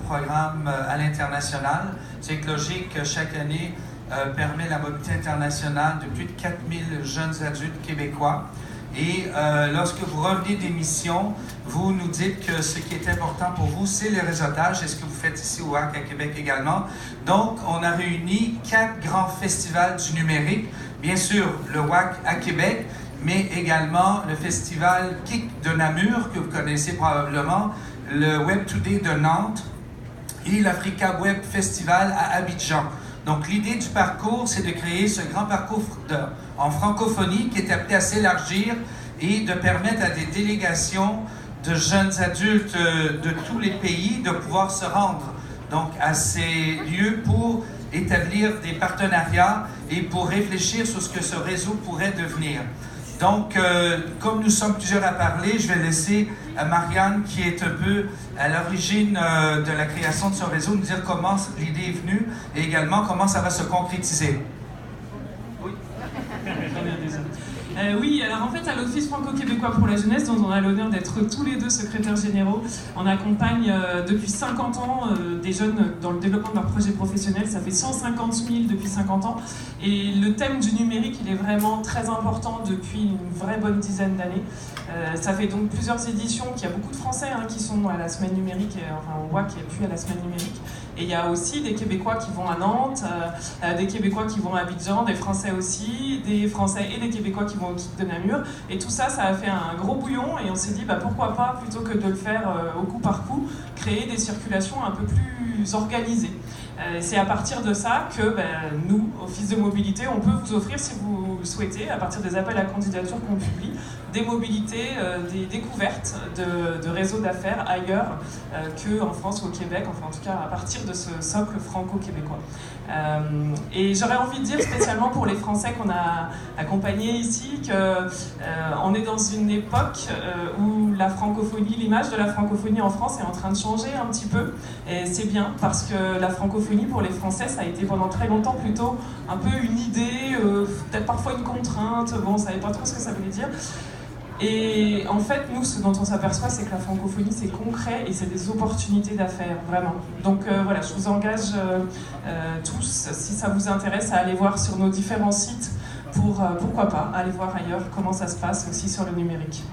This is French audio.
programmes à l'international. TechLogic, chaque année, permet la mobilité internationale de plus de 4000 jeunes adultes québécois. Et lorsque vous revenez des missions, vous nous dites que ce qui est important pour vous, c'est le réseautage. C'est ce que vous faites ici au WAC à Québec également. Donc, on a réuni 4 grands festivals du numérique. Bien sûr, le WAC à Québec, mais également le festival KIC de Namur, que vous connaissez probablement, le Web Today de Nantes et l'Africa Web Festival à Abidjan. Donc, l'idée du parcours, c'est de créer ce grand parcours en francophonie qui est appelé à s'élargir et de permettre à des délégations de jeunes adultes de tous les pays de pouvoir se rendre donc à ces lieux pour établir des partenariats et pour réfléchir sur ce que ce réseau pourrait devenir. Donc, comme nous sommes plusieurs à parler, je vais laisser Marianne, qui est un peu à l'origine de la création de ce réseau, nous dire comment l'idée est venue et également comment ça va se concrétiser. Oui. Oui, alors en fait, à l'Office franco-québécois pour la jeunesse, dont on a l'honneur d'être tous les deux secrétaires généraux, on accompagne depuis 50 ans des jeunes dans le développement de leurs projets professionnels. Ça fait 150 000 depuis 50 ans. Et le thème du numérique, il est vraiment très important depuis une vraie bonne dizaine d'années. Ça fait donc plusieurs éditions, qu'il y a beaucoup de Français qui sont à la semaine numérique, enfin au WAC et puis à la semaine numérique. Et il y a aussi des Québécois qui vont à Nantes, des Québécois qui vont à Abidjan, des Français aussi, des Français et des Québécois qui vont au KIC de Namur. Et tout ça, ça a fait un gros bouillon et on s'est dit pourquoi pas, plutôt que de le faire au coup par coup, créer des circulations un peu plus organisées. C'est à partir de ça que nous, Office de mobilité, on peut vous offrir, si vous le souhaitez, à partir des appels à candidature qu'on publie, des mobilités, des découvertes de réseaux d'affaires ailleurs qu'en France ou au Québec, enfin en tout cas à partir de ce socle franco-québécois. Et j'aurais envie de dire spécialement pour les Français qu'on a accompagnés ici qu'on est dans une époque où la francophonie, l'image de la francophonie en France est en train de changer un petit peu. Et c'est bien parce que la francophonie pour les Français, ça a été pendant très longtemps plutôt un peu une idée, peut-être parfois une contrainte, bon, on ne savait pas trop ce que ça voulait dire. Et en fait, nous, ce dont on s'aperçoit, c'est que la francophonie, c'est concret et c'est des opportunités d'affaires, vraiment. Donc voilà, je vous engage tous, si ça vous intéresse, à aller voir sur nos différents sites pour, pourquoi pas, aller voir ailleurs comment ça se passe aussi sur le numérique.